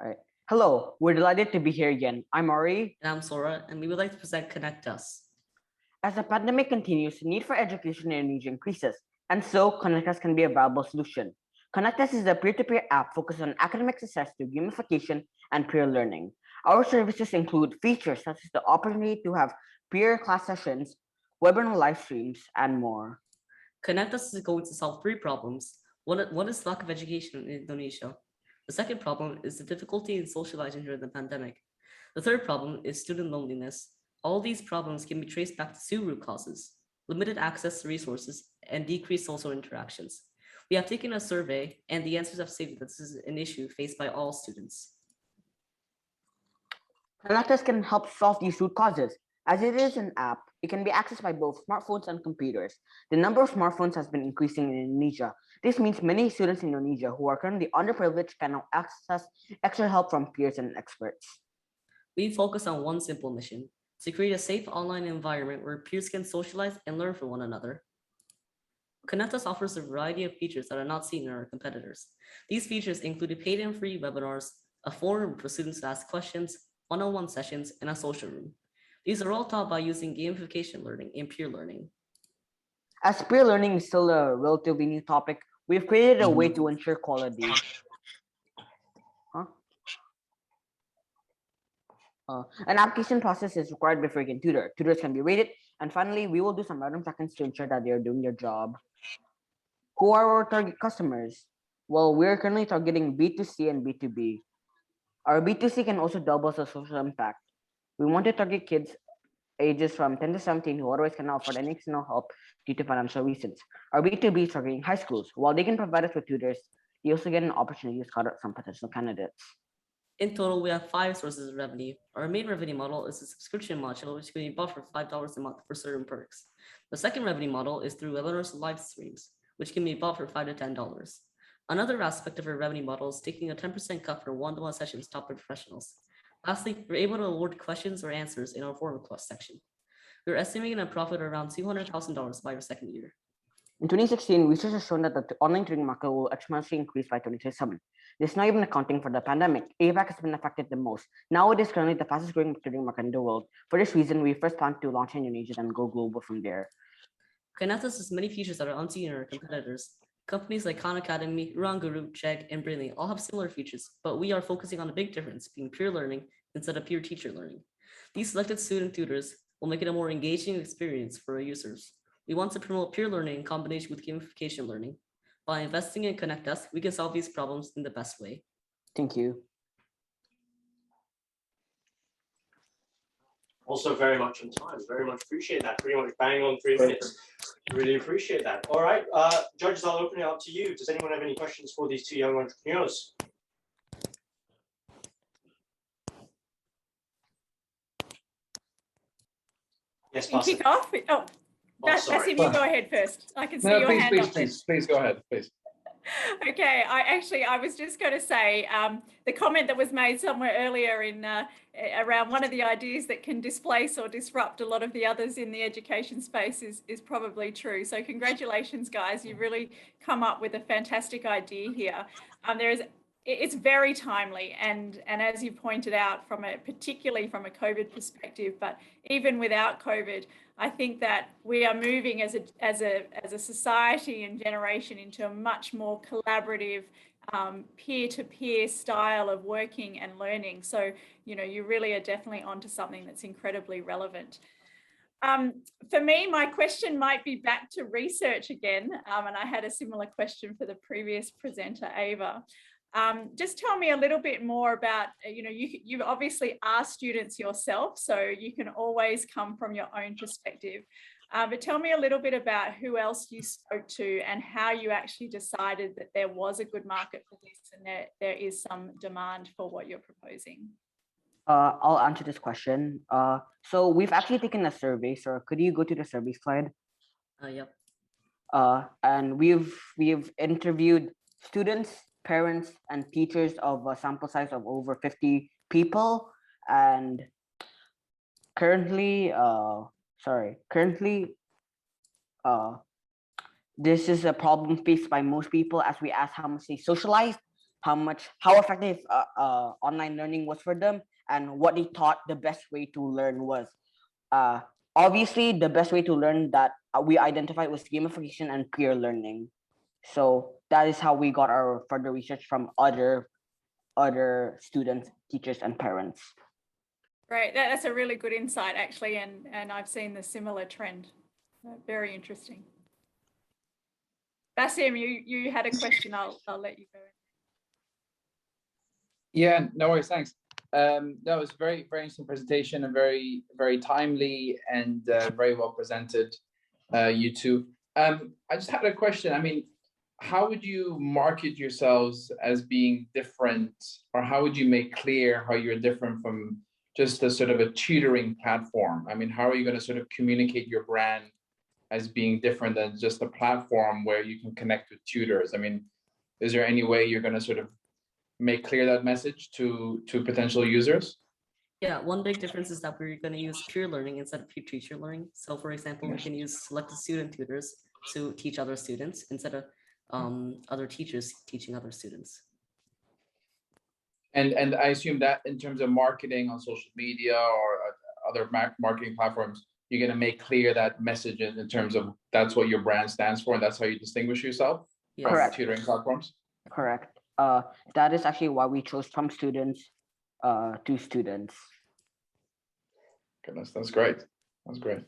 All right. Hello, we're delighted to be here again. I'm Ari. And I'm Sora, and we would like to present ConnectUs. As the pandemic continues, the need for education in Indonesia increases, and so ConnectUs can be a valuable solution. ConnectUs is a peer-to-peer app focused on academic success through gamification and peer learning. Our services include features such as the opportunity to have peer class sessions, webinar live streams, and more. ConnectUs is going to solve three problems. One is lack of education in Indonesia. The second problem is the difficulty in socializing during the pandemic. The third problem is student loneliness. All these problems can be traced back to two root causes: limited access to resources and decreased social interactions. We have taken a survey, and the answers have stated that this is an issue faced by all students. ConnectUs can help solve these root causes. As it is an app, it can be accessed by both smartphones and computers. The number of smartphones has been increasing in Indonesia. This means many students in Indonesia who are currently underprivileged can now access extra help from peers and experts. We focus on one simple mission: to create a safe online environment where peers can socialize and learn from one another. ConnectUs offers a variety of features that are not seen in our competitors. These features include paid and free webinars, a forum for students to ask questions, one-on-one sessions, and a social room. These are all taught by using gamification learning and peer learning. As peer learning is still a relatively new topic, we've created a way to ensure quality. Huh? An application process is required before you can tutor. Tutors can be rated, and finally, we will do some random check-ins to ensure that they are doing their job. Who are our target customers? Well, we're currently targeting B2C and B2B. Our B2C can also double as a social impact. We want to target kids ages from 10 to 17 who otherwise cannot afford any external help due to financial reasons. Our B2B is targeting high schools. While they can provide us with tutors, they also get an opportunity to scout out some potential candidates. In total, we have 5 sources of revenue. Our main revenue model is a subscription module, which can be bought for $5 a month for certain perks. The second revenue model is through webinars and live streams, which can be bought for $5 to $10. Another aspect of our revenue model is taking a 10% cut for one-to-one sessions taught by professionals. Lastly, we're able to award questions or answers in our forum request section. We're estimating a profit of around $200,000 by our second year. In 2016, research has shown that the online tutoring market will exponentially increase by 2027. This is not even accounting for the pandemic. APAC has been affected the most. Now it is currently the fastest growing tutoring market in the world. For this reason, we first plan to launch in Indonesia and go global from there. ConnectUs has many features that are unseen in our competitors. Companies like Khan Academy, Uranguru, Chegg, and Brainly all have similar features, but we are focusing on a big difference, being peer learning instead of peer-teacher learning. These selected student tutors will make it a more engaging experience for our users. We want to promote peer learning in combination with gamification learning. By investing in ConnectUs, we can solve these problems in the best way. Thank you. Also very much on time. Very much appreciate that. Pretty much bang on 3 minutes. Really appreciate that. All right, judges, I'll open it up to you. Does anyone have any questions for these two young entrepreneurs? Yes, Pastor. Kick off. Oh, Basim, you go ahead first. I can see your hand up. Please go ahead, please. Okay, I was just going to say the comment that was made somewhere earlier in around one of the ideas that can displace or disrupt a lot of the others in the education space is probably true. So congratulations, guys. You've really come up with a fantastic idea here. It's very timely, and as you pointed out, particularly from a COVID perspective, but even without COVID, I think that we are moving as a society and generation into a much more collaborative, peer-to-peer style of working and learning. So, you really are definitely onto something that's incredibly relevant. For me, my question might be back to research again, and I had a similar question for the previous presenter, Ava. Just tell me a little bit more about, you obviously are students yourself, so you can always come from your own perspective. But tell me a little bit about who else you spoke to and how you actually decided that there was a good market for this and there is some demand for what you're proposing. I'll answer this question. So we've actually taken a survey. So could you go to the survey slide? Yep. And we've interviewed students, parents, and teachers of a sample size of over 50 people, and currently this is a problem faced by most people as we ask how much they socialized. how effective online learning was for them, and what they thought the best way to learn was. Uh, Obviously, the best way to learn that we identified was gamification and peer learning. So that is how we got our further research from other students, teachers, and parents. Great. That's a really good insight, actually, and I've seen the similar trend. Very interesting. Basim, you had a question. I'll let you go. Yeah, no worries. Thanks. That was very interesting presentation and very timely and very well presented. You two. I just had a question. I mean, how would you market yourselves as being different, or how would you make clear how you're different from just a sort of a tutoring platform? I mean, how are you going to sort of communicate your brand as being different than just a platform where you can connect with tutors? I mean, is there any way you're going to sort of make clear that message to potential users? Yeah, one big difference is that we're going to use peer learning instead of peer teacher learning. So for example, we can use selected student tutors to teach other students instead of other teachers teaching other students. And I assume that in terms of marketing on social media or other marketing platforms, you're going to make clear that message in terms of that's what your brand stands for, and that's how you distinguish yourself from Correct. tutoring platforms? Correct. That is actually why we chose from students to students. Goodness, that's great. That's great.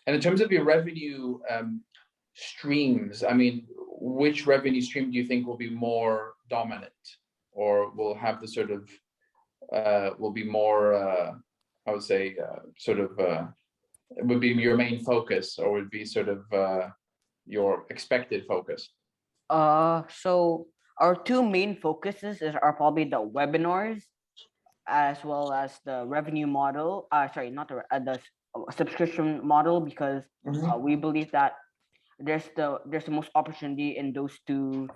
And in terms of your revenue streams, I mean, which revenue stream do you think will be more dominant, or will have the sort of will be more I would say it would be your main focus, or would be sort of your expected focus? So our two main focuses are probably the webinars as well as the revenue model. Sorry, not the subscription model, because we believe that there's the most opportunity in those two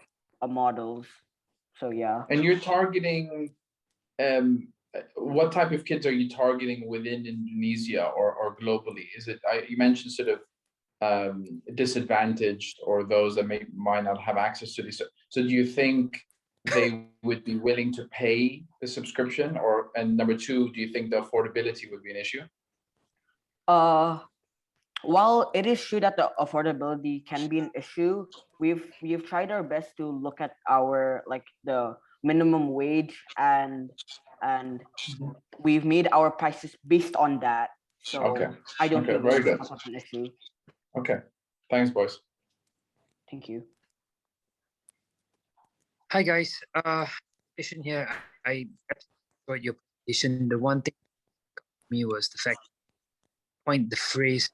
models. So yeah. And you're targeting what type of kids are you targeting within Indonesia or globally? Is it you mentioned sort of disadvantaged, or those that might not have access to these? So do you think they would be willing to pay the subscription, and number two, do you think the affordability would be an issue? While it is true that the affordability can be an issue, we've tried our best to look at our the minimum wage, and we've made our prices based on that. So okay. I don't think very good. That's much of an issue. Okay, thanks, boys. Thank you. Hi guys, Ishan here. I enjoyed your presentation. The one thing me was the fact the phrase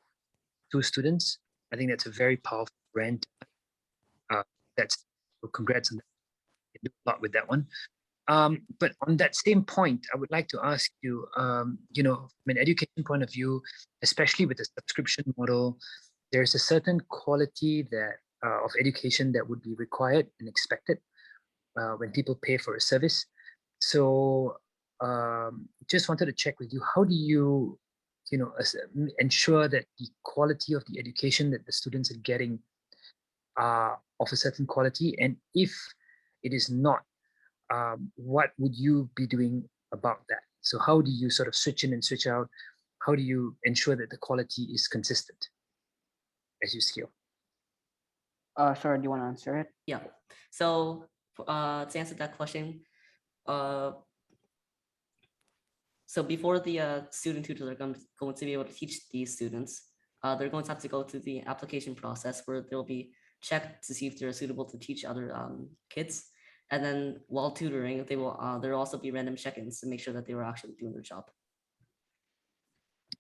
to students. I think that's a very powerful brand. That's congrats on that. You do a lot with that one. But on that same point, I would like to ask you, you know, from an education point of view, especially with the subscription model, there's a certain quality that of education that would be required and expected when people pay for a service. So just wanted to check with you, how do you, you know, ensure that the quality of the education that the students are getting are of a certain quality? And if it is not, what would you be doing about that? So how do you sort of switch in and switch out? How do you ensure that the quality is consistent as you scale? Sora, do you want to answer it? Yeah. So to answer that question, so before the student tutors are going to be able to teach these students, they're going to have to go through the application process where they'll be checked to see if they're suitable to teach other kids. And then while tutoring, they will there'll also be random check-ins to make sure that they were actually doing their job.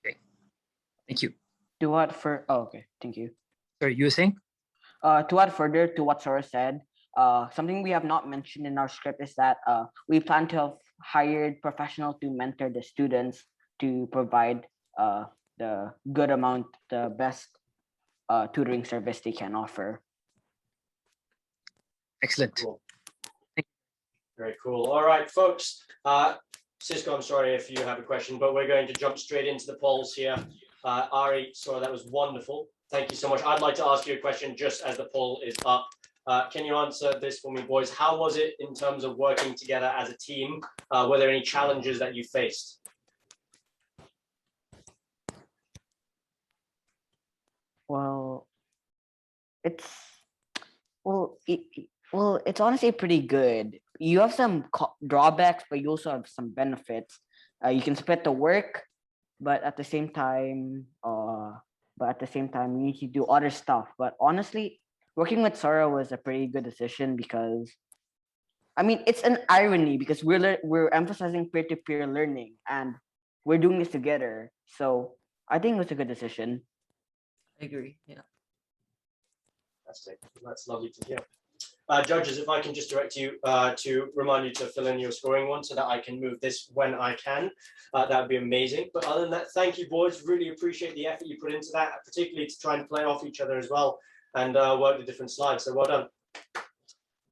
Okay, thank you. To add for okay, thank you. Sorry, you were saying? To add further to what Sora said, something we have not mentioned in our script is that we plan to have hired professional to mentor the students to provide the good amount, the best tutoring service they can offer. Excellent. Cool. Very cool. All right, folks. Cisco, I'm sorry if you have a question, but we're going to jump straight into the polls here. Ari, Sora, that was wonderful. Thank you so much. I'd like to ask you a question just as the poll is up. Can you answer this for me, boys? How was it in terms of working together as a team? Were there any challenges that you faced? Well, it's it's honestly pretty good. You have some drawbacks, but you also have some benefits. You can split the work, but at the same time, you need to do other stuff. But honestly, working with Sora was a pretty good decision because, I mean, it's an irony because we're emphasizing peer-to-peer learning and we're doing this together. So I think it was a good decision. I agree. Yeah. That's lovely to hear. Judges, if I can just direct you to remind you to fill in your scoring one so that I can move this when I can, that would be amazing. But other than that, thank you, boys. Really appreciate the effort you put into that, particularly to try and play off each other as well and work the different slides. So well done.